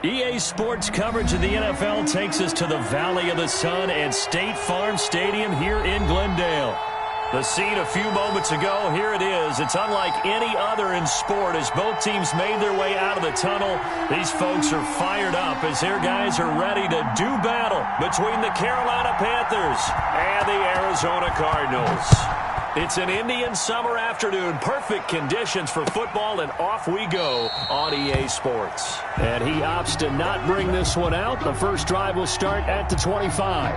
EA Sports coverage of the NFL takes us to the Valley of the Sun and State Farm Stadium here in Glendale. The scene a few moments ago, here it is. It's unlike any other in sport as both teams made their way out of the tunnel. These folks are fired up as their guys are ready to do battle between the Carolina Panthers and the Arizona Cardinals. It's an Indian summer afternoon, perfect conditions for football, and off we go on EA Sports. And he opts to not bring this one out. The first drive will start at the 25.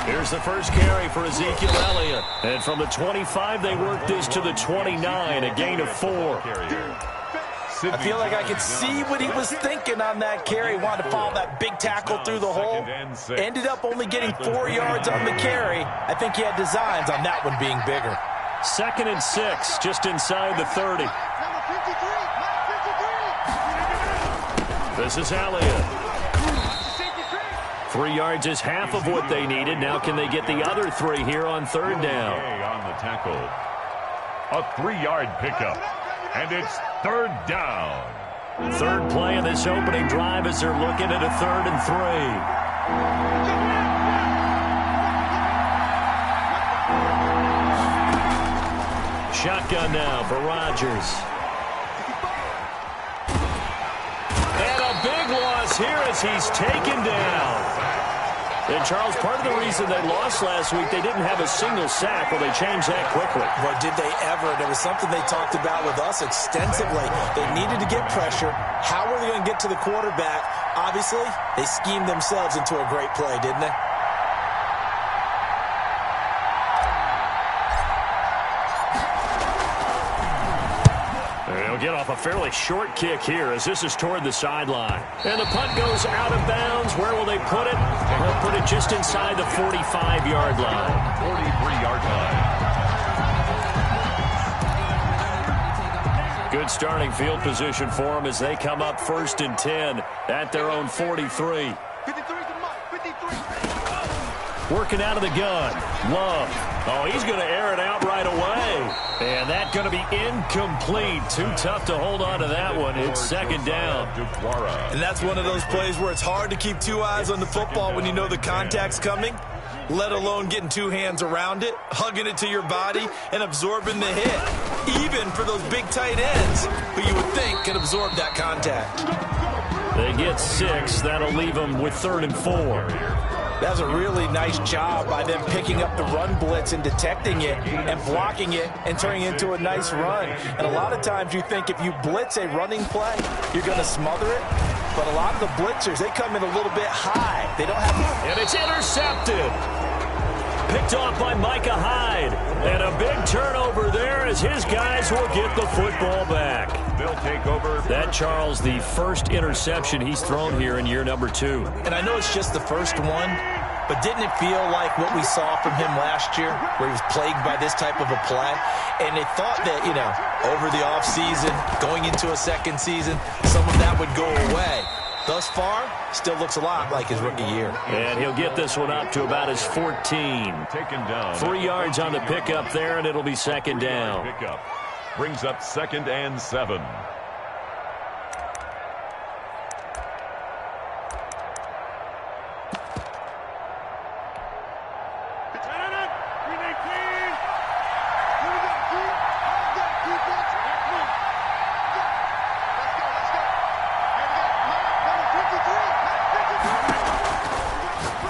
Here's the first carry for Ezekiel Elliott. And from the 25, they work this to the 29, a gain of 4. I feel like I could see what he was thinking on that carry. Wanted to follow that big tackle through the hole. Ended up only getting 4 yards on the carry. I think he had designs on that one being bigger. 2nd and 6, just inside the 30. This is Elliott. 3 yards is half of what they needed. Now can they get the other 3 here on 3rd down? On the tackle. A 3-yard pickup. And it's 3rd down. Third play in this opening drive as they're looking at a 3rd and 3. Shotgun now for Rodgers. And a big loss here as he's taken down. And, Charles, part of the reason they lost last week, they didn't have a single sack. Well, they changed that quickly. But did they ever? There was something they talked about with us extensively. They needed to get pressure. How were they going to get to the quarterback? Obviously, they schemed themselves into a great play, didn't they? Get off a fairly short kick here as this is toward the sideline. And the punt goes out of bounds. Where will they put it? They'll put it just inside the 45-yard line. 43-yard line. Good starting field position for them as they come up 1st and 10 at their own 43. Working out of the gun. Love. Oh, he's going to air it out right away. And that's going to be incomplete. Too tough to hold on to that one. It's 2nd down. And that's one of those plays where it's hard to keep 2 eyes on the football when you know the contact's coming, let alone getting 2 hands around it, hugging it to your body, and absorbing the hit. Even for those big tight ends who you would think can absorb that contact. They get 6. That'll leave them with 3rd and 4. That was a really nice job by them picking up the run blitz and detecting it and blocking it and turning it into a nice run. And a lot of times you think if you blitz a running play, you're going to smother it. But a lot of the blitzers, they come in a little bit high. They don't have... And it's intercepted. Picked off by Micah Hyde. And a big turnover there as his guys will get the football back. They'll take over. That, Charles, the first interception he's thrown here in year number 2. And I know it's just the first one, but didn't it feel like what we saw from him last year, where he was plagued by this type of a play? And they thought that, you know, over the offseason, going into a second season, some of that would go away. Thus far, still looks a lot like his rookie year. And he'll get this one up to about his 14. Taken down. 3 yards on the pickup there, and it'll be 2nd down. Pickup brings up 2nd and 7.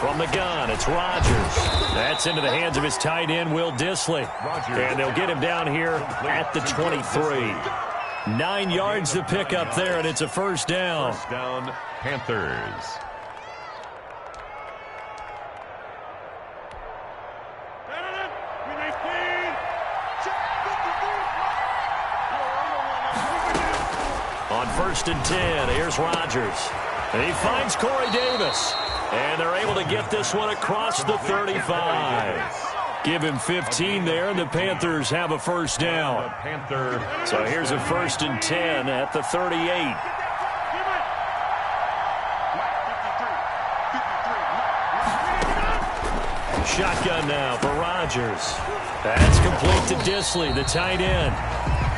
From the gun, it's Rodgers. That's into the hands of his tight end, Will Dissly. And they'll get him down here at the 23. 9 yards to pick up there, and it's a 1st down. 1st down, Panthers. On 1st and 10, here's Rodgers. And he finds Corey Davis. And they're able to get this one across the 35. Give him 15 there, and the Panthers have a first down. So here's a 1st and 10 at the 38. Shotgun now for Rodgers. That's complete to Disley, the tight end.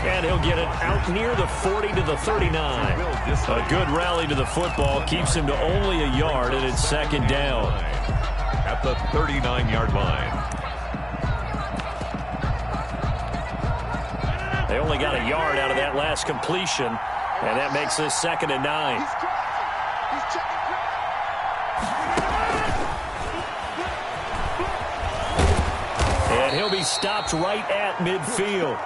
And he'll get it out near the 40 to the 39. A good rally to the football keeps him to only a yard, and it's 2nd down. At the 39-yard line. They only got a yard out of that last completion, and that makes this 2nd and 9. And he'll be stopped right at midfield.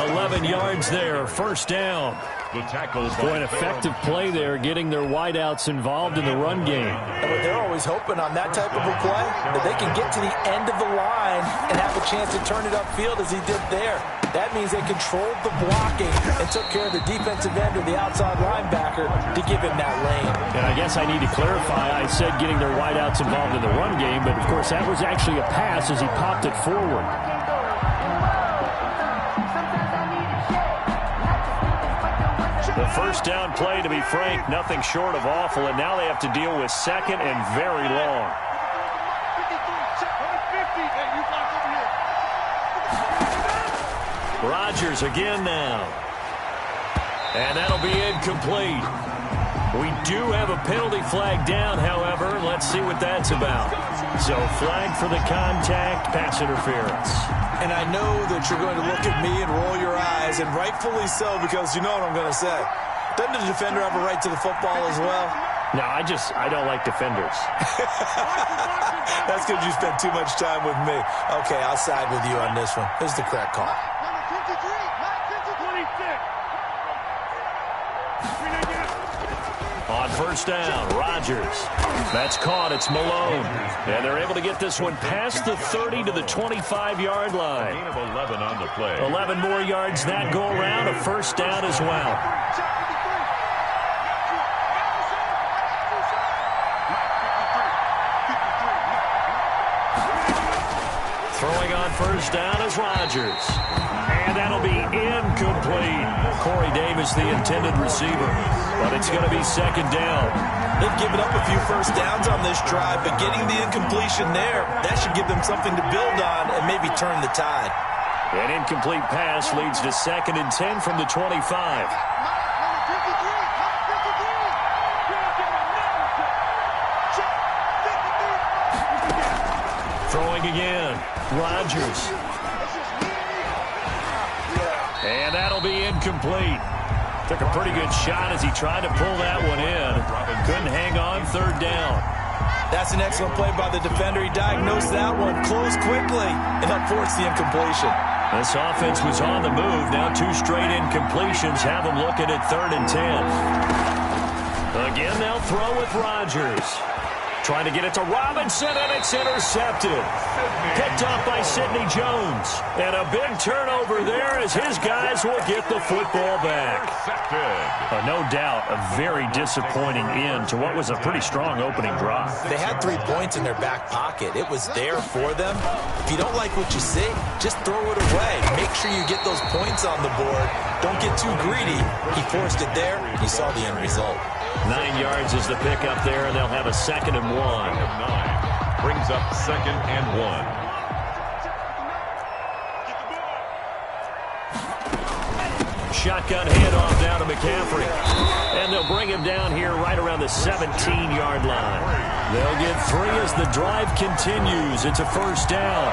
11 yards there, 1st down. Boy, an effective play there, getting their wideouts involved in the run game. But they're always hoping on that type of a play that they can get to the end of the line and have a chance to turn it upfield as he did there. That means they controlled the blocking and took care of the defensive end or the outside linebacker to give him that lane. And I guess I need to clarify, I said getting their wideouts involved in the run game, but of course that was actually a pass as he popped it forward. The first down play, to be frank, nothing short of awful, and now they have to deal with 2nd and very long. Rodgers again now. And that'll be incomplete. We do have a penalty flag down, however. Let's see what that's about. So flag for the contact, pass interference. And I know that you're going to look at me and roll your eyes, and rightfully so, because you know what I'm going to say. Doesn't the defender have a right to the football as well? No, I don't like defenders. That's because you spent too much time with me. Okay, I'll side with you on this one. This is the correct call. On 1st down, Rodgers. That's caught. It's Malone. And they're able to get this one past the 30 to the 25-yard line. Gain of 11 on the play. 11 more yards that go around. A 1st down as well. Throwing on 1st down is Rodgers. And that'll be incomplete. Corey Davis, the intended receiver. But it's going to be 2nd down. They've given up a few 1st downs on this drive, but getting the incompletion there, that should give them something to build on and maybe turn the tide. An incomplete pass leads to 2nd and 10 from the 25. Throwing again. Rodgers. And that'll be incomplete. Took a pretty good shot as he tried to pull that one in. Couldn't hang on, 3rd down. That's an excellent play by the defender. He diagnosed that one, closed quickly, and that forced the incompletion. This offense was on the move. Now 2 straight incompletions have them looking at 3rd and 10. Again, they'll throw with Rodgers. Trying to get it to Robinson, and it's intercepted. Picked up by Sidney Jones. And a big turnover there as his guys will get the football back. No doubt, a very disappointing end to what was a pretty strong opening drive. They had 3 points in their back pocket. It was there for them. If you don't like what you see, just throw it away. Make sure you get those points on the board. Don't get too greedy. He forced it there. You saw the end result. 9 yards is the pickup there, and they'll have a 2nd and 1. Brings up 2nd and 1. Shotgun handoff down to McCaffrey. And they'll bring him down here right around the 17-yard line. They'll get 3 as the drive continues. It's a 1st down.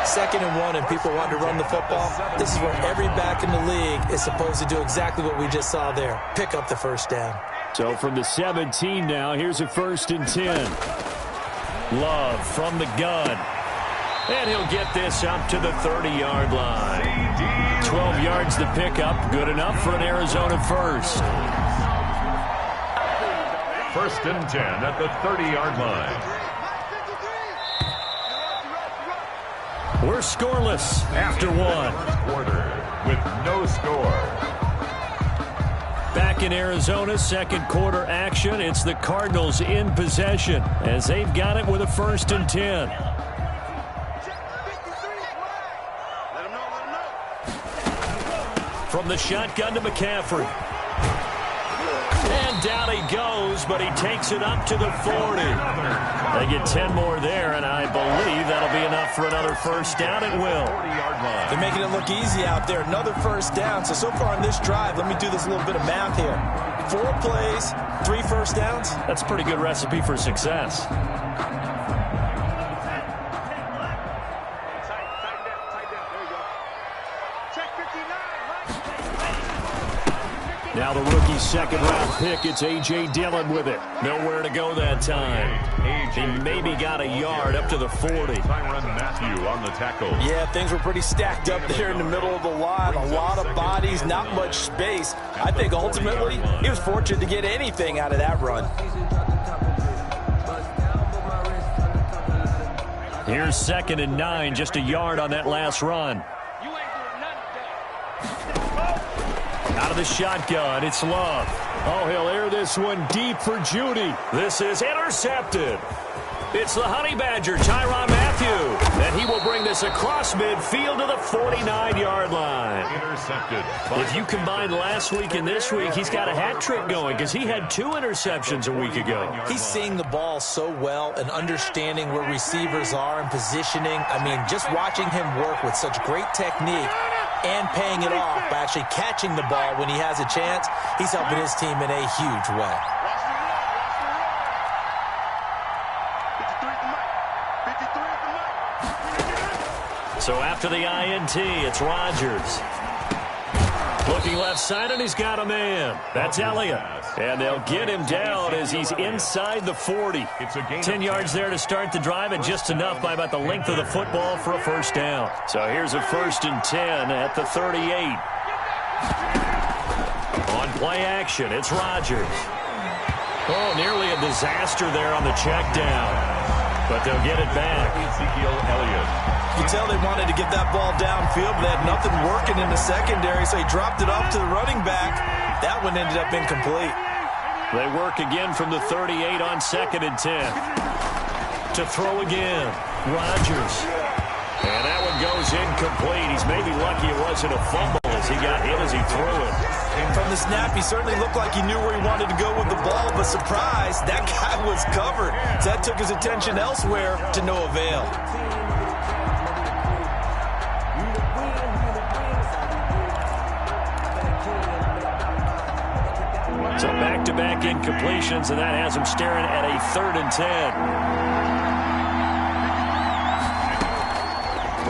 2nd and 1, and people want to run the football. This is where every back in the league is supposed to do exactly what we just saw there. Pick up the 1st down. So from the 17 now, here's a 1st and 10. Love from the gun. And he'll get this up to the 30-yard line. 12 yards to pick up. Good enough for an Arizona first. 1st and 10 at the 30-yard line. We're scoreless after 1. Quarter with no score. Back in Arizona, 2nd quarter action. It's the Cardinals in possession as they've got it with a 1st and 10. from the shotgun to McCaffrey. And down he goes, but he takes it up to the 40. They get 10 more there, and I believe that'll be enough for another first down at will. They're making it look easy out there. Another first down. So far on this drive, let me do this little bit of math here. 4 plays, 3 first downs. That's a pretty good recipe for success. Now the rookie's second-round pick, it's A.J. Dillon with it. Nowhere to go that time. He maybe got a yard up to the 40. Tyrann Mathieu on the tackle. Yeah, things were pretty stacked up there in the middle of the line. A lot of bodies, not much space. I think ultimately he was fortunate to get anything out of that run. Here's 2nd and 9, just a yard on that last run. Out of the shotgun, it's Love. Oh, he'll air this one deep for Judy. This is intercepted. It's the Honey Badger, Tyrann Mathieu. And he will bring this across midfield to the 49-yard line. Intercepted. If you combine last week and this week, he's got a hat trick going because he had 2 interceptions a week ago. He's seeing the ball so well and understanding where receivers are and positioning. I mean, just watching him work with such great technique and paying it off by actually catching the ball when he has a chance, he's helping his team in a huge way. So after the INT, it's Rodgers. Looking left side, and he's got a man. That's Elliott. And they'll get him down as he's inside the 40. 10 yards there to start the drive, and just enough by about the length of the football for a first down. So here's a 1st and 10 at the 38. On play action, it's Rodgers. Oh, nearly a disaster there on the check down. But they'll get it back. Ezekiel Elliott. You can tell they wanted to get that ball downfield, but they had nothing working in the secondary, so he dropped it off to the running back. That one ended up incomplete. They work again from the 38 on 2nd and 10. To throw again, Rodgers. And that one goes incomplete. He's maybe lucky it wasn't a fumble as he got hit as he threw it. And from the snap, he certainly looked like he knew where he wanted to go with the ball, but surprise, that guy was covered. So that took his attention elsewhere to no avail. So back-to-back incompletions, and that has him staring at a 3rd and 10.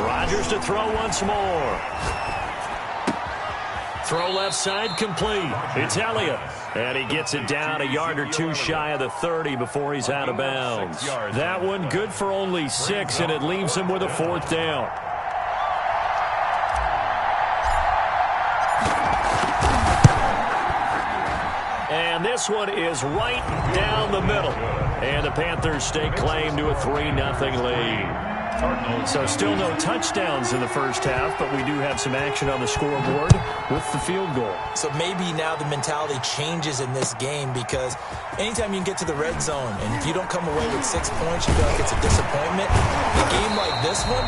Rodgers to throw once more. Throw left side complete. It's Elliott. And he gets it down a yard or 2 shy of the 30 before he's out of bounds. That one good for only 6, and it leaves him with a 4th down. And this one is right down the middle. And the Panthers stake claim to a 3-0 lead. So still no touchdowns in the first half, but we do have some action on the scoreboard with the field goal. So maybe now the mentality changes in this game, because anytime you can get to the red zone, and if you don't come away with 6 points, you feel like it's a disappointment. In a game like this one,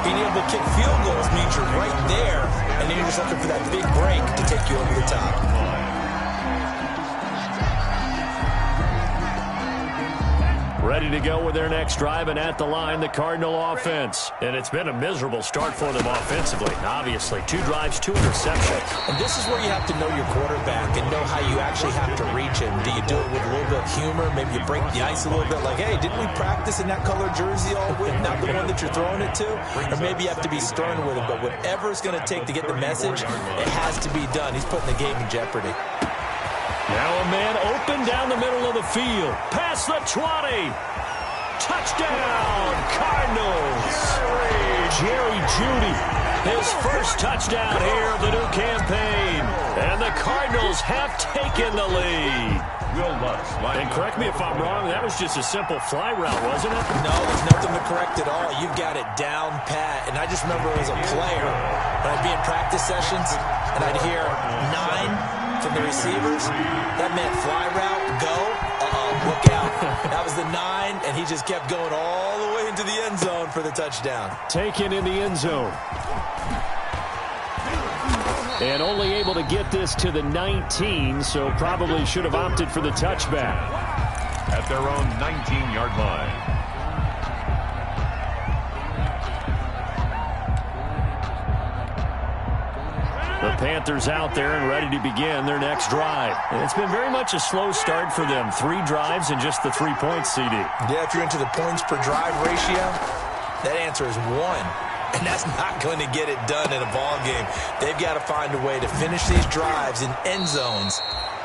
being able to kick field goals means you're right there, and then you're just looking for that big break to take you over the top. Ready to go with their next drive, and at the line, the Cardinal offense. And it's been a miserable start for them offensively. Obviously, 2 drives, 2 interceptions. And this is where you have to know your quarterback and know how you actually have to reach him. Do you do it with a little bit of humor? Maybe you break the ice a little bit, like, hey, didn't we practice in that color jersey all week? Not the one that you're throwing it to? Or maybe you have to be stern with him. But whatever it's going to take to get the message, it has to be done. He's putting the game in jeopardy. Now a man open down the middle of the field. Past the 20. Touchdown, Cardinals. Jerry Jeudy, his first touchdown here of the new campaign. And the Cardinals have taken the lead. And correct me if I'm wrong, that was just a simple fly route, wasn't it? No, there's nothing to correct at all. You've got it down pat. And I just remember as a player, when I'd be in practice sessions, and I'd hear 9 from the receivers, that meant fly route, go, look out. That was the 9, and he just kept going all the way into the end zone for the touchdown. Taken in the end zone. And only able to get this to the 19, so probably should have opted for the touchback. At their own 19-yard line. The Panthers out there and ready to begin their next drive. And it's been very much a slow start for them. 3 drives and just the 3 points, CD. Yeah, if you're into the points per drive ratio, that answer is 1. And that's not going to get it done in a ball game. They've got to find a way to finish these drives in end zones,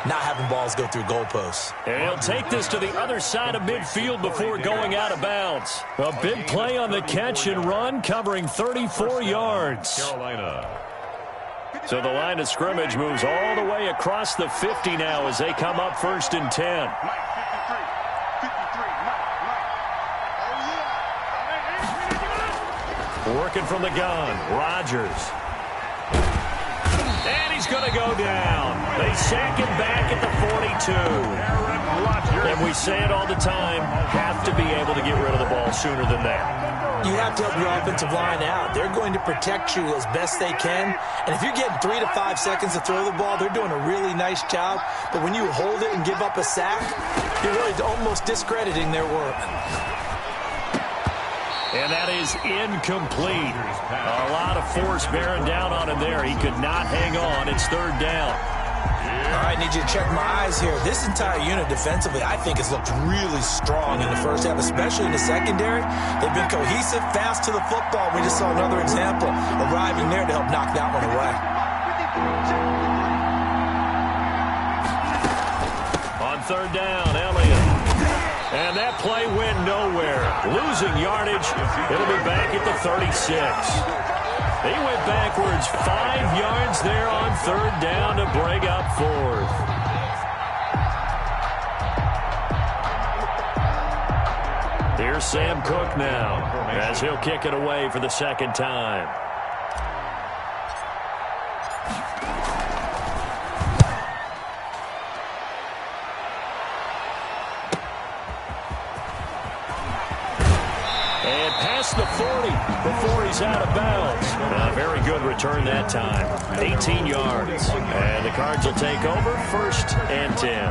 not having balls go through goalposts. And he'll take this to the other side of midfield before going out of bounds. A big play on the catch and run, covering 34 yards. Carolina. So the line of scrimmage moves all the way across the 50 now as they come up 1st and 10. Working from the gun, Rodgers. And he's going to go down. They sack him back at the 42. And we say it all the time, have to be able to get rid of the ball sooner than that. You have to help your offensive line out. They're going to protect you as best they can. And if you're getting 3 to 5 seconds to throw the ball, they're doing a really nice job. But when you hold it and give up a sack, you're really almost discrediting their work. And that is incomplete. A lot of force bearing down on him there. He could not hang on. It's 3rd down. All right, need you to check my eyes here. This entire unit defensively, I think, has looked really strong in the first half, especially in the secondary. They've been cohesive, fast to the football. We just saw another example arriving there to help knock that one away. On 3rd down, Elliott. And that play went nowhere. Losing yardage. It'll be back at the 36. He went backwards 5 yards there on 3rd down to break up 4th. Here's Sam Cook now as he'll kick it away for the 2nd time. And past the 40 before he's out of bounds. Very good return that time. 18 yards. And the Cards will take over 1st and 10.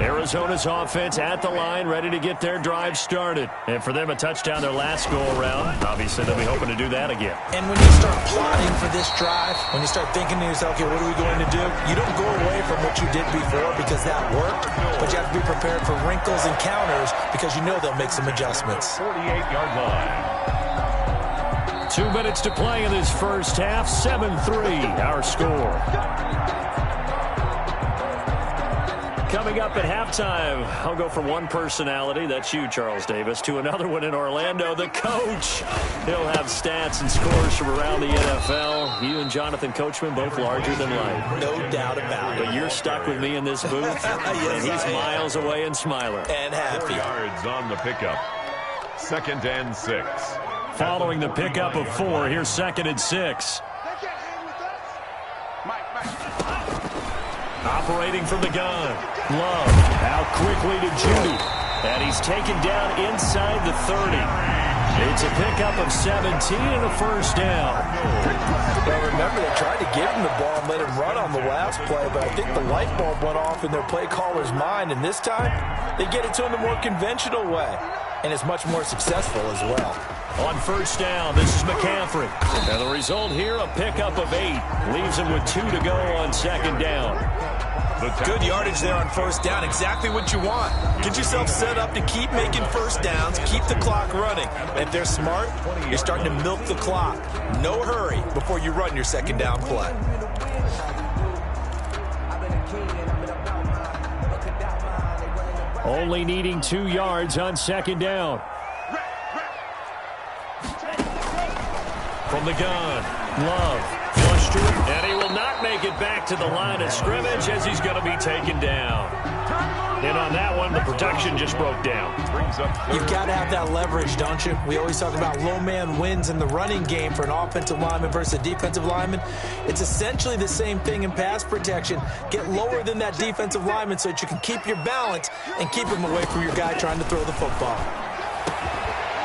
Arizona's offense at the line, ready to get their drive started. And for them, a touchdown their last go-around. Obviously, they'll be hoping to do that again. And when you start plotting for this drive, when you start thinking to yourself, okay, what are we going to do? You don't go away from what you did before because that worked, but you have to be prepared for wrinkles and counters because you know they'll make some adjustments. 48-yard line. 2 minutes to play in this first half. 7-3, our score. Coming up at halftime, I'll go from one personality, that's you, Charles Davis, to another one in Orlando, the coach. He'll have stats and scores from around the NFL. You and Jonathan Coachman, both larger than life. No doubt about it. But you're stuck with me in this booth, yes, and he's miles away and smiling. And happy. 4 yards on the pickup. 2nd and 6. Following the pickup of 4, here's 2nd and 6. Operating from the gun. Love out quickly to Judy. And he's taken down inside the 30. It's a pickup of 17 and a 1st down. Well, remember, they tried to give him the ball and let him run on the last play, but I think the light bulb went off in their play caller's mind, and this time they get it to him the more conventional way, and it's much more successful as well. On 1st down, this is McCaffrey. And the result here, a pickup of 8. Leaves him with 2 to go on 2nd down. Good yardage there on 1st down. Exactly what you want. Get yourself set up to keep making 1st downs, keep the clock running. And if they're smart, you're starting to milk the clock. No hurry before you run your 2nd down play. Only needing 2 yards on 2nd down. From the gun, Love, flush to it, and he will not make it back to the line of scrimmage as he's going to be taken down. And on that one, the protection just broke down. You've got to have that leverage, don't you? We always talk about low man wins in the running game for an offensive lineman versus a defensive lineman. It's essentially the same thing in pass protection. Get lower than that defensive lineman so that you can keep your balance and keep him away from your guy trying to throw the football.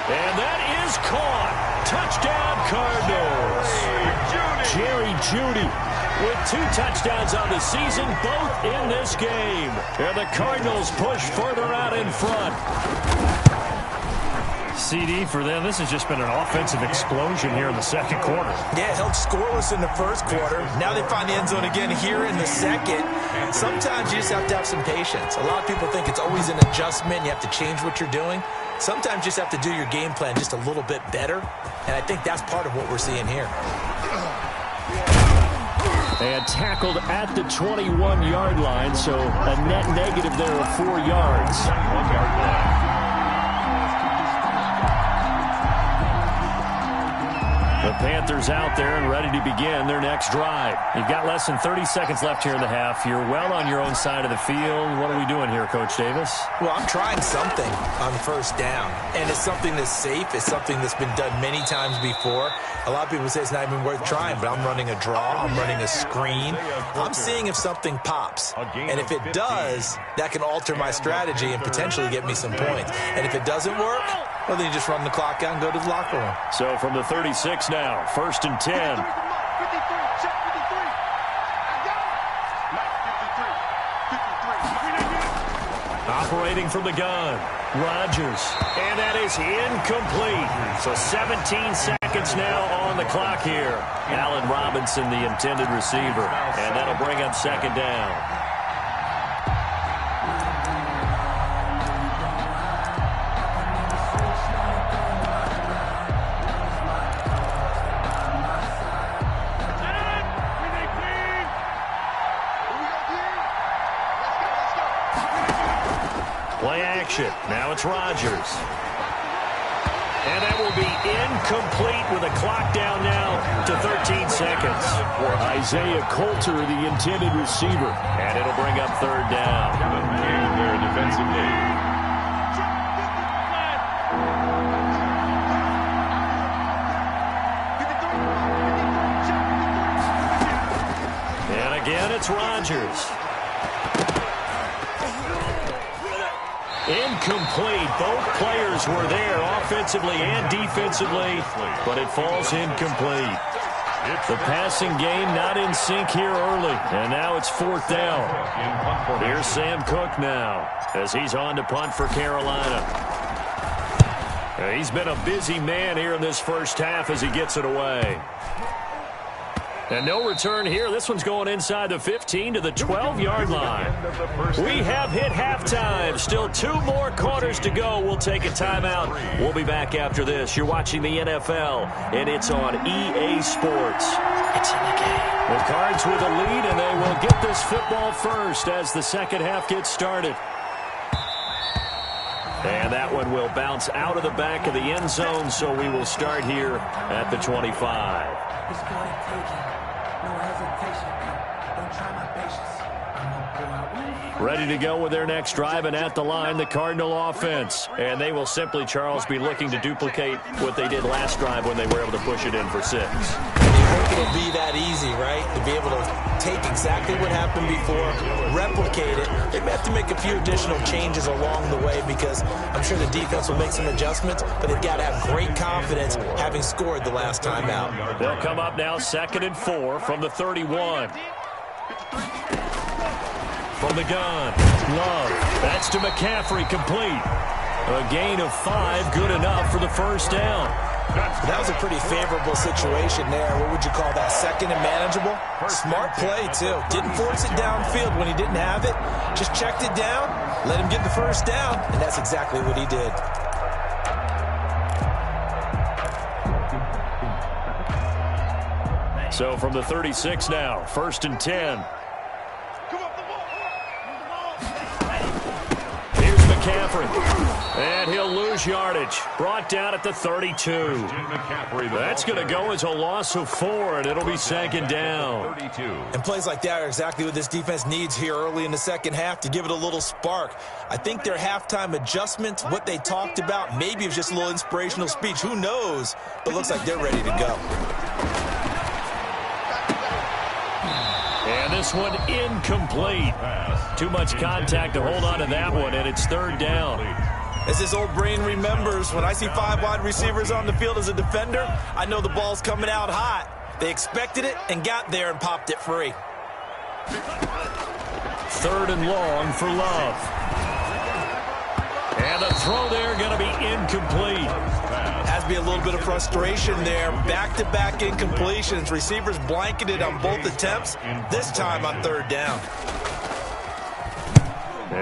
And that is caught. Touchdown, Cardinals. Jerry Jeudy with 2 touchdowns on the season, both in this game. And the Cardinals push further out in front. CD for them, this has just been an offensive explosion here in the second quarter. Yeah, held scoreless in the first quarter. Now they find the end zone again here in the second. Sometimes you just have to have some patience. A lot of people think it's always an adjustment. You have to change what you're doing. Sometimes you just have to do your game plan just a little bit better. And I think that's part of what we're seeing here. And tackled at the 21-yard line, so a net negative there of 4 yards. 1-yard line. The Panthers out there and ready to begin their next drive. You've got less than 30 seconds left here in the half. You're well on your own side of the field. What are we doing here, Coach Davis? Well, I'm trying something on first down, and it's something that's safe. It's something that's been done many times before. A lot of people say it's not even worth trying, but I'm running a draw. I'm running a screen. I'm seeing if something pops, and if it does, that can alter my strategy and potentially get me some points. And if it doesn't work, well, then you just run the clock out and go to the locker room. So from the 36 now, 1st and 10. Operating from the gun, Rodgers, and that is incomplete. So 17 seconds now on the clock here. Allen Robinson, the intended receiver, and that'll bring up 2nd down. Play action. Now it's Rodgers. And that will be incomplete with a clock down now to 13 seconds. For Isaiah Coulter, the intended receiver. And it'll bring up 3rd down. Their defensive lead. And again, it's Rodgers. Incomplete. Both players were there offensively and defensively, but it falls incomplete. The passing game not in sync here early, and now it's 4th down. Here's Sam Cook now as he's on to punt for Carolina. He's been a busy man here in this first half as he gets it away. And no return here. This one's going inside the 15 to the 12-yard line. We have hit halftime. Still 2 more quarters to go. We'll take a timeout. We'll be back after this. You're watching the NFL, and it's on EA Sports. It's in the game. The Cards with a lead, and they will get this football first as the second half gets started. And that one will bounce out of the back of the end zone, so we will start here at the 25. Ready to go with their next drive, and at the line, the Cardinal offense. And they will simply, Charles, be looking to duplicate what they did last drive when they were able to push it in for 6. You hope it'll be that easy, right? To be able to take exactly what happened before, replicate it. They may have to make a few additional changes along the way because I'm sure the defense will make some adjustments, but they've got to have great confidence having scored the last time out. They'll come up now 2nd and 4 from the 31. From the gun, Love. That's to McCaffrey, complete. A gain of 5, good enough for the first down. That was a pretty favorable situation there. What would you call that? 2nd and manageable? Smart play, too. Didn't force it downfield when he didn't have it. Just checked it down, let him get the first down, and that's exactly what he did. So from the 36 now, 1st and 10. McCaffrey, and he'll lose yardage. Brought down at the 32. That's going to go as a loss of 4, and it'll be 2nd down. And plays like that are exactly what this defense needs here early in the second half to give it a little spark. I think their halftime adjustments, what they talked about, maybe it was just a little inspirational speech. Who knows? But it looks like they're ready to go. And this one incomplete. Too much contact to hold on to that one, and it's 3rd down. As his old brain remembers, when I see 5 wide receivers on the field as a defender, I know the ball's coming out hot. They expected it and got there and popped it free. 3rd and long for Love. And the throw there going to be incomplete. Has to be a little bit of frustration there. Back-to-back incompletions. Receivers blanketed on both attempts, this time on 3rd down.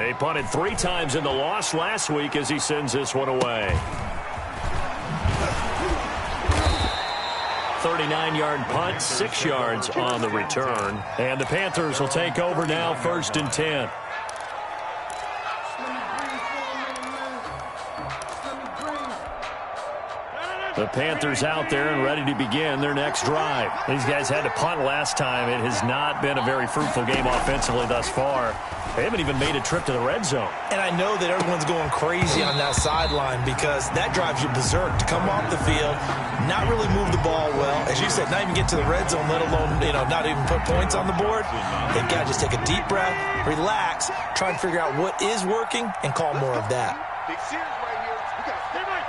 He punted 3 times in the loss last week as he sends this one away. 39-yard punt, 6 yards on the return. And the Panthers will take over now, 1st and 10. The Panthers out there and ready to begin their next drive. These guys had to punt last time. It has not been a very fruitful game offensively thus far. They haven't even made a trip to the red zone. And I know that everyone's going crazy on that sideline because that drives you berserk to come off the field, not really move the ball well. As you said, not even get to the red zone, let alone, not even put points on the board. They've got to just take a deep breath, relax, try and figure out what is working, and call more of that. Big series right here. We got to stay right.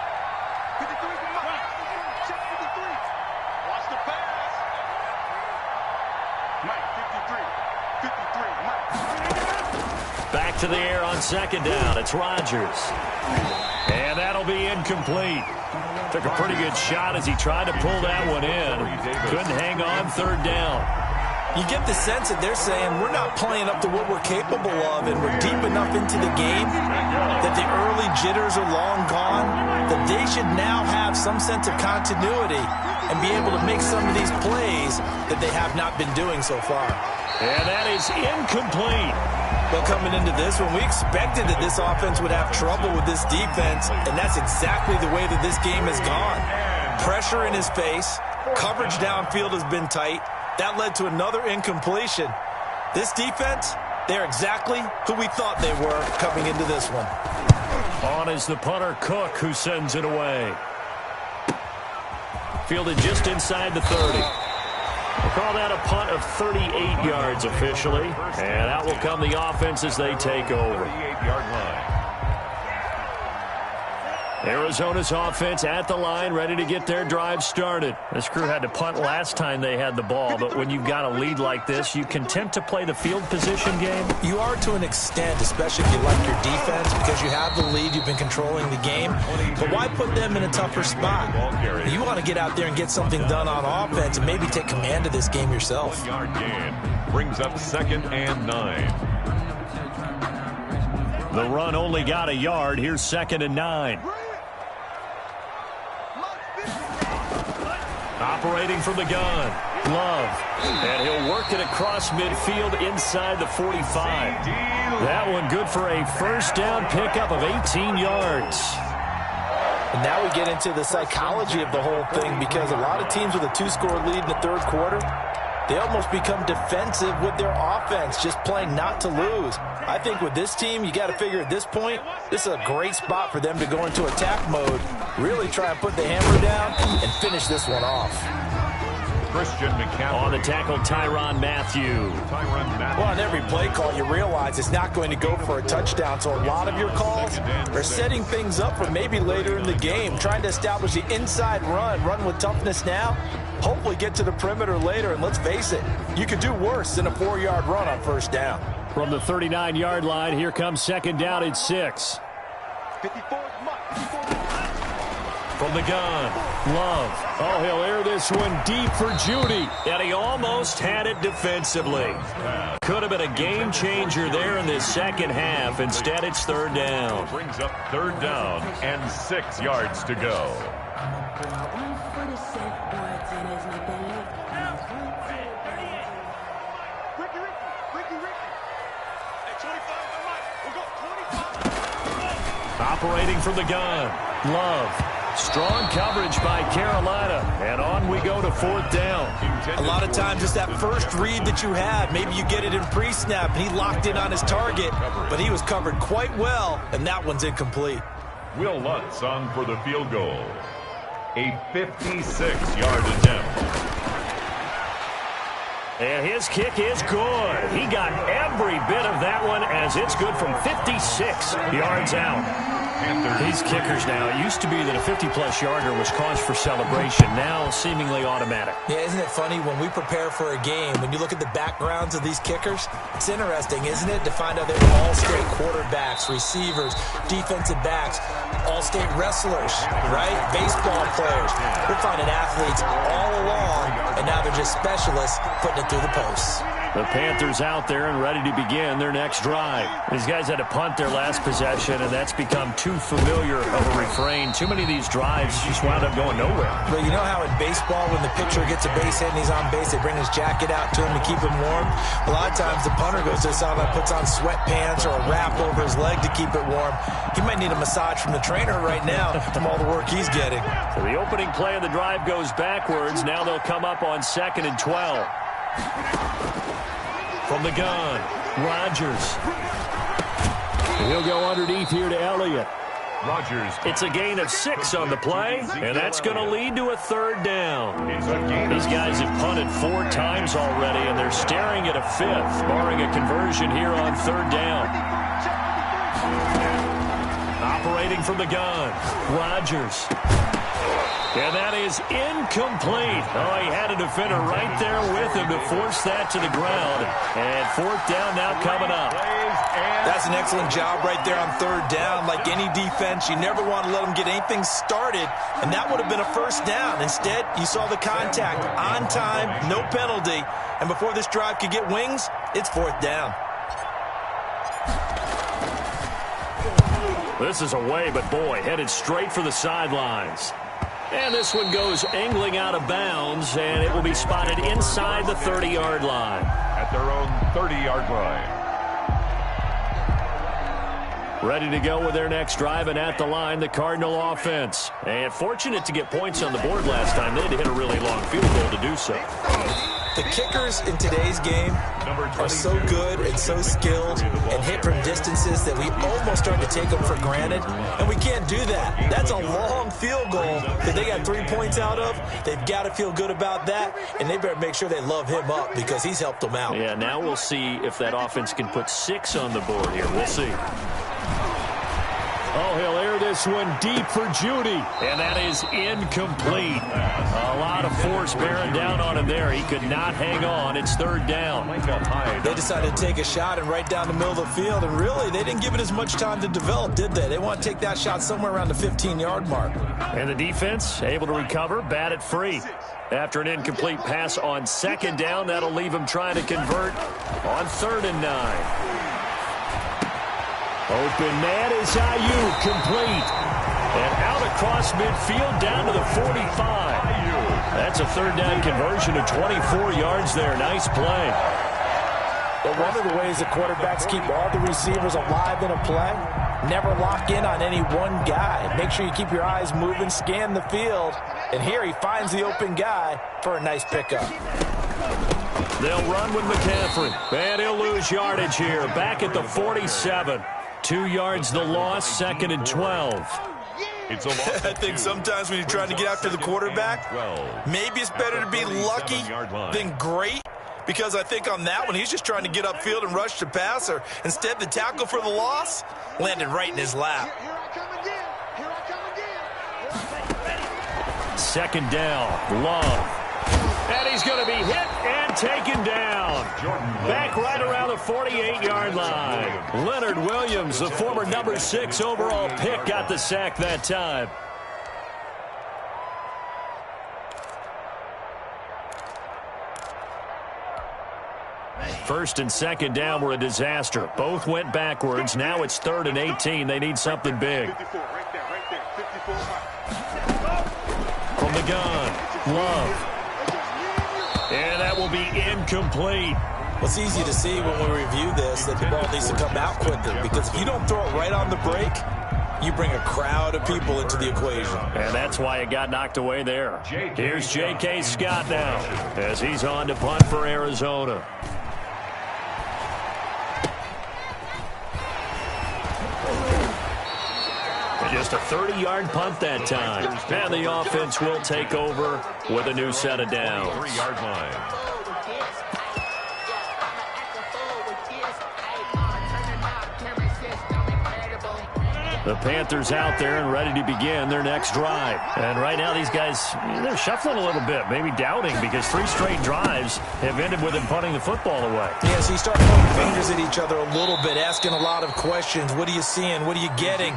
53 from Mike. Check 53. Watch the pass. Mike, 53. 53, Mike. Back to the air on 2nd down. It's Rodgers. And that'll be incomplete. Took a pretty good shot as he tried to pull that one in. Couldn't hang on 3rd down. You get the sense that they're saying we're not playing up to what we're capable of, and we're deep enough into the game that the early jitters are long gone, that they should now have some sense of continuity and be able to make some of these plays that they have not been doing so far. And that is incomplete. But coming into this one, we expected that this offense would have trouble with this defense, and that's exactly the way that this game has gone. Pressure in his face, coverage downfield has been tight. That led to another incompletion. This defense, they're exactly who we thought they were coming into this one. On is the punter, Cook, who sends it away. Fielded just inside the 30. We'll call that a punt of 38 yards officially. And out will come the offense as they take over. 38-yard line. Arizona's offense at the line, ready to get their drive started. This crew had to punt last time they had the ball, but when you've got a lead like this, you content to play the field position game? You are to an extent, especially if you like your defense, because you have the lead, you've been controlling the game. But why put them in a tougher spot? You want to get out there and get something done on offense and maybe take command of this game yourself. 1-yard gain brings up 2nd and 9. The run only got a yard. Here's 2nd and 9. Operating from the gun, Love. And he'll work it across midfield inside the 45. That one good for a 1st down pickup of 18 yards. And now we get into the psychology of the whole thing, because a lot of teams with a 2-score lead in the 3rd quarter, they almost become defensive with their offense, just playing not to lose. I think with this team, you got to figure at this point, this is a great spot for them to go into attack mode, really try and put the hammer down and finish this one off. Christian McCaffrey. On the tackle, Tyrann Mathieu. Well, on every play call, you realize it's not going to go for a touchdown, so a lot of your calls are setting things up for maybe later in the game, trying to establish the inside run with toughness now, hopefully get to the perimeter later, and let's face it, you could do worse than a 4-yard run on 1st down. From the 39-yard line, here comes 2nd down at 6. 54, From the gun, Love. Oh, he'll air this one deep for Judy. And he almost had it defensively. Could have been a game changer there in this 2nd half. Instead, it's 3rd down. Brings up 3rd down and 6 yards to go. Operating from the gun, Love. Strong coverage by Carolina, and on we go to 4th down. A lot of times it's that first read that you have. Maybe you get it in pre-snap, and he locked in on his target, but he was covered quite well, and that one's incomplete. Will Lutz on for the field goal. A 56-yard attempt. And his kick is good. He got every bit of that one as it's good from 56 yards out. These kickers now, it used to be that a 50-plus yarder was cause for celebration. Now seemingly automatic. Yeah, isn't it funny when we prepare for a game, when you look at the backgrounds of these kickers, it's interesting, isn't it, to find out they were all-state quarterbacks, receivers, defensive backs, all-state wrestlers, right? Baseball players. We're finding athletes all along, and now they're just specialists putting it through the posts. The Panthers out there and ready to begin their next drive. These guys had to punt their last possession, and that's become too familiar of a refrain. Too many of these drives just wound up going nowhere. But you know how in baseball, when the pitcher gets a base hit and he's on base, they bring his jacket out to him to keep him warm? A lot of times the punter goes to the sideline, puts on sweatpants or a wrap over his leg to keep it warm. He might need a massage from the trainer right now from all the work he's getting. So the opening play of the drive goes backwards. Now they'll come up on 2nd and 12. From the gun, Rodgers. He'll go underneath here to Elliott. Rodgers. It's a gain of 6 on the play, and that's going to lead to a 3rd down. These guys have punted 4 times already, and they're staring at a 5th, barring a conversion here on 3rd down. Operating from the gun, Rodgers. And that is incomplete. Oh, he had a defender right there with him to force that to the ground. And 4th down now coming up. That's an excellent job right there on 3rd down. Like any defense, you never want to let them get anything started, and that would have been a 1st down. Instead, you saw the contact on time, no penalty, and before this drive could get wings, it's 4th down. This is away, but boy, headed straight for the sidelines. And this one goes angling out of bounds, and it will be spotted inside the 30-yard line. At their own 30-yard line. Ready to go with their next drive, and at the line, the Cardinal offense. And fortunate to get points on the board last time. They had to hit a really long field goal to do so. The kickers in today's game are so good and so skilled and hit from distances that we almost start to take them for granted, and we can't do that. That's a long field goal that they got 3 points out of. They've got to feel good about that, and they better make sure they love him up because he's helped them out. Yeah, now we'll see if that offense can put 6 on the board here. We'll see. Oh, he'll air this one deep for Judy, and that is incomplete. A lot of force bearing down on him there. He could not hang on. It's 3rd down. They decided to take a shot and right down the middle of the field, and really, they didn't give it as much time to develop, did they? They want to take that shot somewhere around the 15-yard mark. And the defense able to recover, bat it free. After an incomplete pass on 2nd down, that'll leave him trying to convert on 3rd and 9. Open man is Ayuk, complete. And out across midfield down to the 45. That's a 3rd down conversion of 24 yards there. Nice play. But one of the ways the quarterbacks keep all the receivers alive in a play, never lock in on any one guy. Make sure you keep your eyes moving, scan the field. And here he finds the open guy for a nice pickup. They'll run with McCaffrey. And he'll lose yardage here. Back at the 47. 2 yards the loss, 2nd and 12. It's a loss. I think sometimes when you're trying to get after the quarterback, maybe it's better to be lucky than great. Because I think on that one, he's just trying to get upfield and rush the passer. Instead, the tackle for the loss landed right in his lap. Second down, Love. And he's going to be hit and taken down. Back right around the 48-yard line. Leonard Williams, the former number 6 overall pick, got the sack that time. First and 2nd down were a disaster. Both went backwards. Now it's 3rd and 18. They need something big. From the gun, Love. And that will be incomplete. Well, it's easy to see when we review this that the ball needs to come out quicker, because if you don't throw it right on the break, you bring a crowd of people into the equation. And that's why it got knocked away there. Here's J.K. Scott now as he's on to punt for Arizona. Just a 30-yard punt that time. And the offense will take over with a new set of downs. 3-yard line. The Panthers out there and ready to begin their next drive. And right now these guys, they're shuffling a little bit, maybe doubting, because 3 straight drives have ended with them punting the football away. Yeah, so you start pointing fingers at each other a little bit, asking a lot of questions. What are you seeing? What are you getting?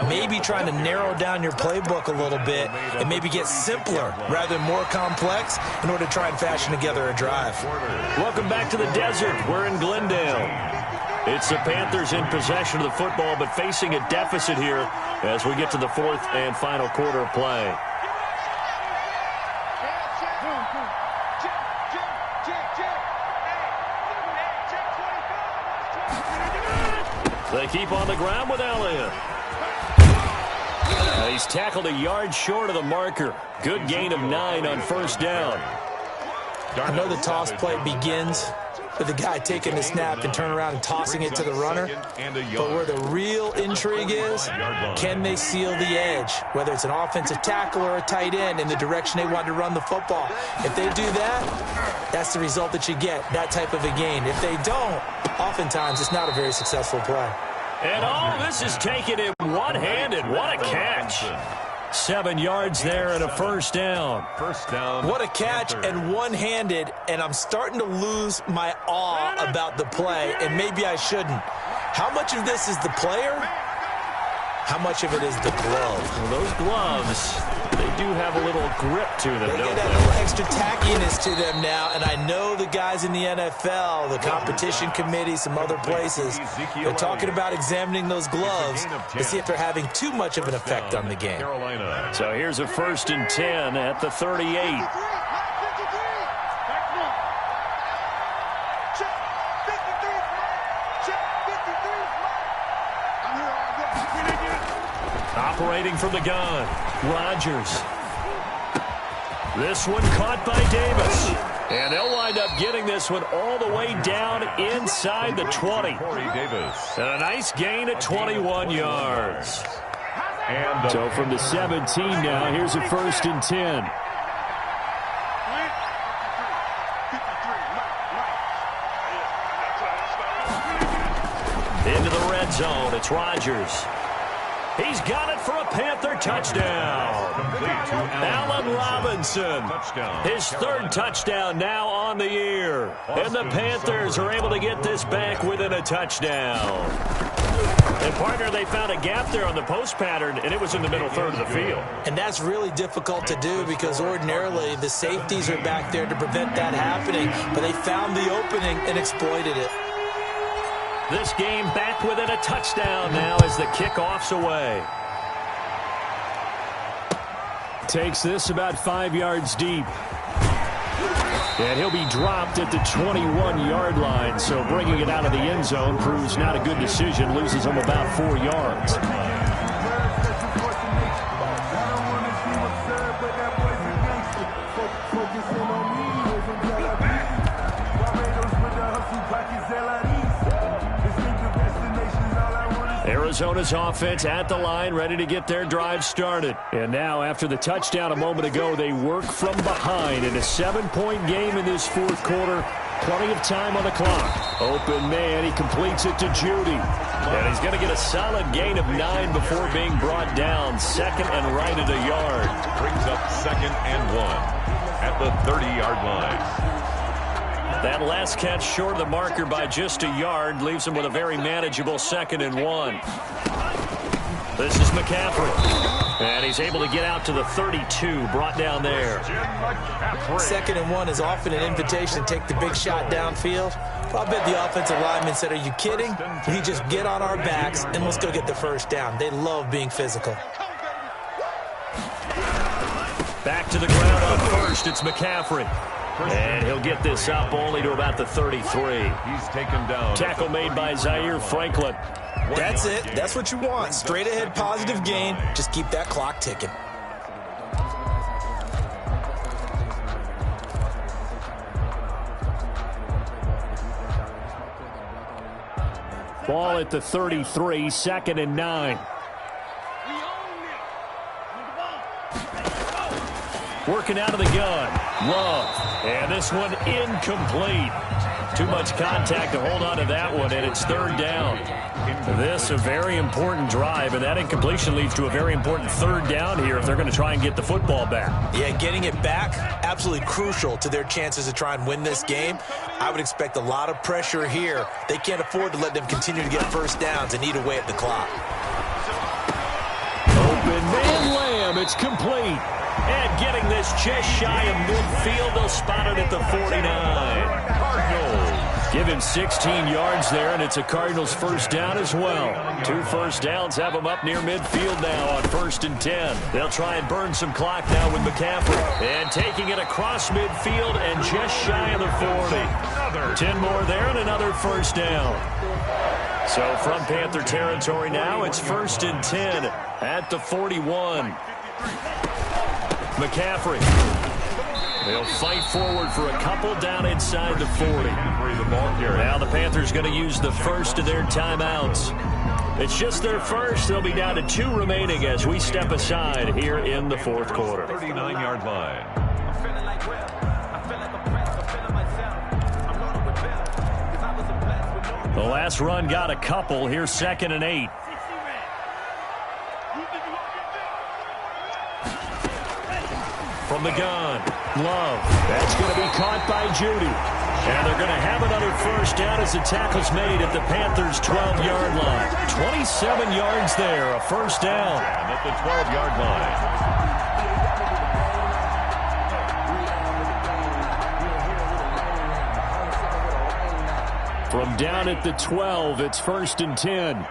Maybe trying to narrow down your playbook a little bit and maybe get simpler rather than more complex in order to try and fashion together a drive. Welcome back to the desert. We're in Glendale. It's the Panthers in possession of the football, but facing a deficit here as we get to the 4th and final quarter of play. They keep on the ground with Elliott. He's tackled a yard short of the marker. Good gain of 9 on first down. I know the toss play begins with the guy taking the snap and turn around and tossing it to the runner. But where the real intrigue is, can they seal the edge? Whether it's an offensive tackle or a tight end in the direction they want to run the football. If they do that, that's the result that you get, that type of a gain. If they don't, oftentimes it's not a very successful play. And all this is taken in one-handed. What a catch. 7 yards there and a first down. What a catch and one-handed, and I'm starting to lose my awe about the play, and maybe I shouldn't. How much of this is the player? How much of it is the glove? Well, those gloves, they do have a little grip to them, They don't get that little extra tackiness to them now, and I know the guys in the NFL, the competition committee, some other places, they're talking about examining those gloves to see if they're having too much of an effect on the game. So here's a 1st and 10 at the 38. Operating from the gun, Rodgers. This one caught by Davis. And they'll wind up getting this one all the way down inside the 20. And a nice gain at 21 yards. So from the 17 now, here's a 1st and 10. Into the red zone, it's Rodgers. He's got it for a Panther touchdown. Allen Robinson, his 3rd touchdown now on the year. And the Panthers are able to get this back within a touchdown. And, partner, they found a gap there on the post pattern, and it was in the middle third of the field. And that's really difficult to do because ordinarily the safeties are back there to prevent that happening. But they found the opening and exploited it. This game back within a touchdown now as the kickoff's away. Takes this about 5 yards deep. And he'll be dropped at the 21-yard line. So bringing it out of the end zone proves not a good decision. Loses him about 4 yards. Arizona's offense at the line, ready to get their drive started. And now, after the touchdown a moment ago, they work from behind in a 7-point game in this 4th quarter. Plenty of time on the clock. Open man, he completes it to Judy. And he's going to get a solid gain of 9 before being brought down. 2nd and right at a yard. Brings up 2nd and 1 at the 30-yard line. That last catch short of the marker by just a yard leaves him with a very manageable 2nd and 1. This is McCaffrey. And he's able to get out to the 32, brought down there. 2nd and 1 is often an invitation to take the big shot downfield. I bet the offensive lineman said, are you kidding? We just get on our backs and let's go get the first down. They love being physical. Back to the ground on first. It's McCaffrey. And he'll get this up only to about the 33. He's taken down. Tackle made by Zaire Franklin. That's it. That's what you want. Straight ahead positive gain. Just keep that clock ticking. Ball at the 33, 2nd and 9. Working out of the gun. Love. And this one incomplete. Too much contact to hold on to that one, and it's 3rd down. This a very important drive, and that incompletion leads to a very important third down here if they're going to try and get the football back. Yeah, getting it back, absolutely crucial to their chances to try and win this game. I would expect a lot of pressure here. They can't afford to let them continue to get first downs and eat away at the clock. Open man Lamb, it's complete. And getting this just shy of midfield, they'll spot it at the 49. Cardinals. Give him 16 yards there, and it's a Cardinals first down as well. 2 first downs have them up near midfield now on 1st and 10. They'll try and burn some clock now with McCaffrey. And taking it across midfield and just shy of the 40. 10 more there and another first down. So from Panther territory now, it's 1st and 10 at the 41. McCaffrey. They'll fight forward for a couple down inside the 40. Now the Panthers going to use the first of their timeouts. It's just their first. They'll be down to 2 remaining as we step aside here in the 4th quarter. 39-yard line. The last run got a couple. Here's 2nd and 8. From the gun, Love. That's going to be caught by Judy. And they're going to have another first down as the tackle's made at the Panthers' 12-yard line. 27 yards there, a first down. And at the 12-yard line. From down at the 12, it's 1st and 10.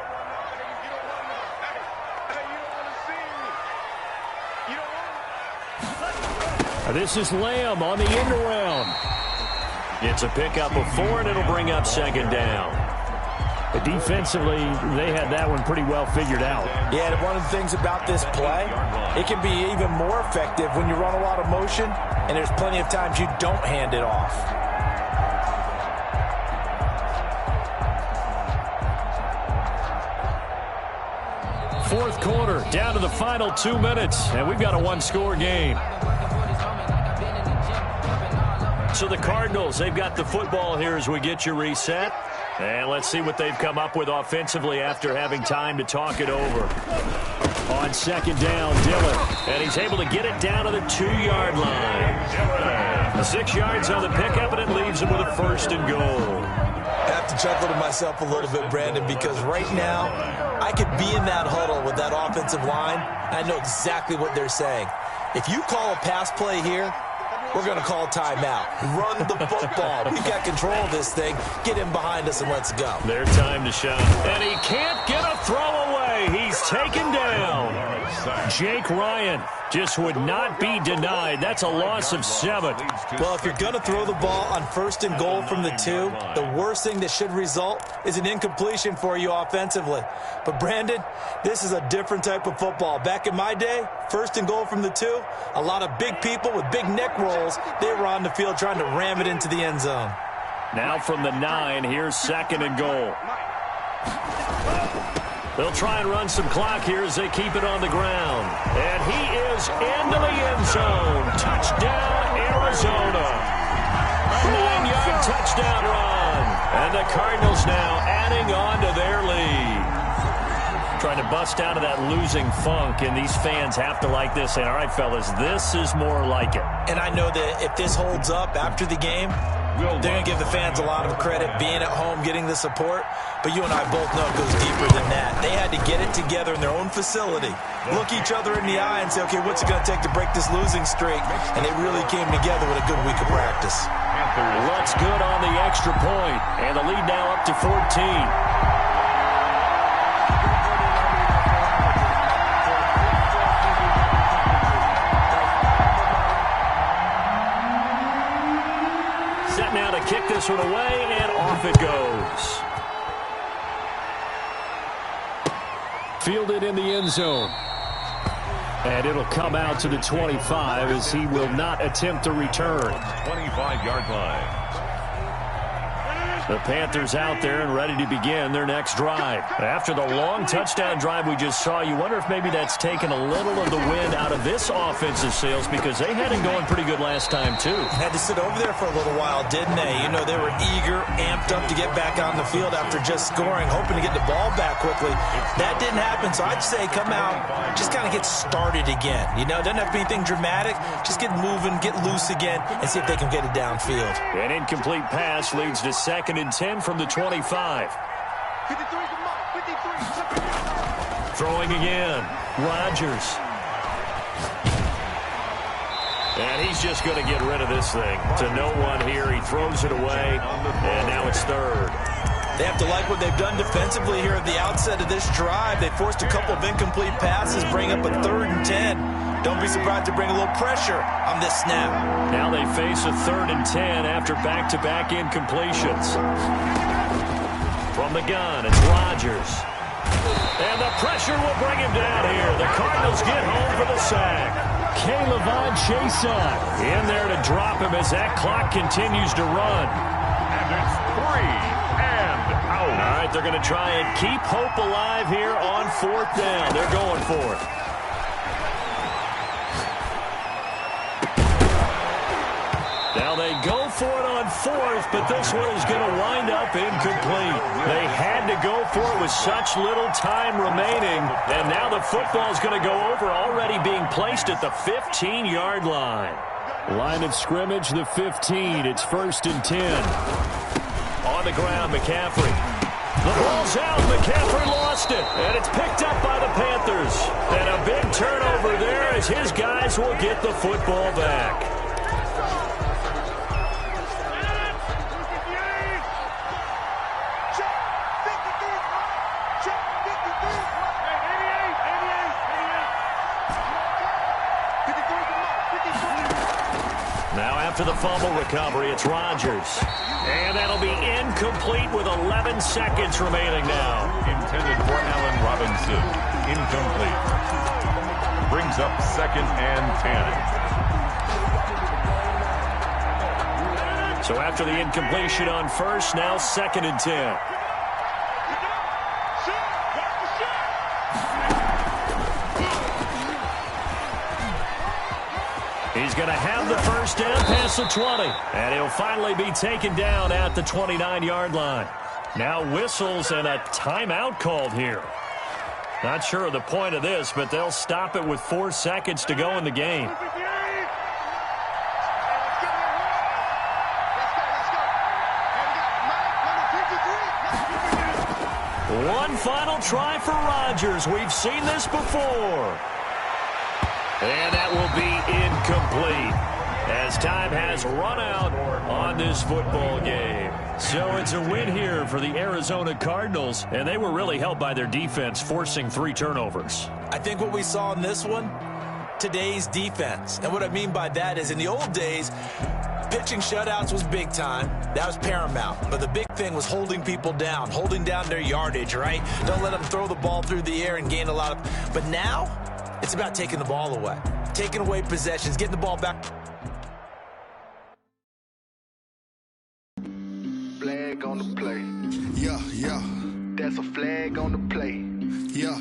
This is Lamb on the end around. It's a pickup of 4, and it'll bring up 2nd down. But defensively, they had that one pretty well figured out. Yeah, and one of the things about this play, it can be even more effective when you run a lot of motion, and there's plenty of times you don't hand it off. Fourth quarter, down to the final 2 minutes, and we've got a 1-score game. So the Cardinals, they've got the football here as we get you reset. And let's see what they've come up with offensively after having time to talk it over. On 2nd down, Dillon. And he's able to get it down to the 2-yard line. 6 yards on the pickup, and it leaves him with a 1st and goal. I have to chuckle to myself a little bit, Brandon, because right now I could be in that huddle with that offensive line. I know exactly what they're saying. If you call a pass play here, we're going to call timeout. Run the football. We've got control of this thing. Get him behind us and let's go. Their time to shine. And he can't get a throw away. He's taken down. Jake Ryan just would not be denied. That's a loss of 7. Well, if you're going to throw the ball on 1st and goal from the 2, the worst thing that should result is an incompletion for you offensively. But, Brandon, this is a different type of football. Back in my day, 1st and goal from the 2, a lot of big people with big neck rolls, they were on the field trying to ram it into the end zone. Now from the 9, here's 2nd and goal. They'll try and run some clock here as they keep it on the ground. And he is into the end zone. Touchdown, Arizona. A 9-yard touchdown run. And the Cardinals now adding on to their lead. Trying to bust out of that losing funk, and these fans have to like this. And, all right, fellas, this is more like it. And I know that if this holds up after the game, they're going to give the fans a lot of credit being at home, getting the support. But you and I both know it goes deeper than that. They had to get it together in their own facility, look each other in the eye and say, okay, what's it going to take to break this losing streak? And they really came together with a good week of practice. Looks good on the extra point, and the lead now up to 14. Now to kick this one away, and off it goes. Fielded in the end zone. And it'll come out to the 25 as he will not attempt to return. 25-yard line. The Panthers out there and ready to begin their next drive. After the long touchdown drive we just saw, you wonder if maybe that's taken a little of the wind out of of this offensive sales because they had it going pretty good last time, too. Had to sit over there for a little while, didn't they? You know, they were eager, amped up to get back on the field after just scoring, hoping to get the ball back quickly. That didn't happen, so I'd say come out, just kind of get started again. You know, doesn't have to be anything dramatic. Just get moving, get loose again, and see if they can get it downfield. An incomplete pass leads to 2nd and 10 from the 25. 53. Throwing again. Rodgers. And he's just going to get rid of this thing. To no one here. He throws it away, and now it's 3rd. They have to like what they've done defensively here at the outset of this drive. They forced a couple of incomplete passes, bring up a 3rd and 10. Don't be surprised to bring a little pressure on this snap. Now they face a 3rd and 10 after back-to-back incompletions. From the gun, it's Rodgers. And the pressure will bring him down here. The Cardinals get home for the sack. Caleb Chason in there to drop him as that clock continues to run. And it's 3 and out. All right, they're going to try and keep hope alive here on 4th down. They're going for it. Now they go for it on 4th, but this one is going to wind up incomplete. They had to go for it with such little time remaining, and now the football is going to go over, already being placed at the 15-yard line. Line of scrimmage, the 15. It's 1st and 10. On the ground, McCaffrey. The ball's out. McCaffrey lost it, and it's picked up by the Panthers. And a big turnover there as his guys will get the football back. To the fumble recovery, it's Rodgers. And that'll be incomplete with 11 seconds remaining now. Intended for Allen Robinson. Incomplete. Brings up 2nd and 10. So after the incompletion on 1st, now 2nd and 10. He's going to have the 1st down past the 20. And he'll finally be taken down at the 29-yard line. Now whistles and a timeout called here. Not sure of the point of this, but they'll stop it with 4 seconds to go in the game. One final try for Rodgers. We've seen this before. And that will be incomplete as time has run out on this football game. So it's a win here for the Arizona Cardinals, and they were really helped by their defense forcing 3 turnovers. I think what we saw in this one, today's defense. And what I mean by that is in the old days, pitching shutouts was big time. That was paramount. But the big thing was holding people down, holding down their yardage, right? Don't let them throw the ball through the air and gain a lot of... But now... it's about taking the ball away, taking away possessions, getting the ball back. Flag on the play. Yeah. That's a flag on the play. Yeah.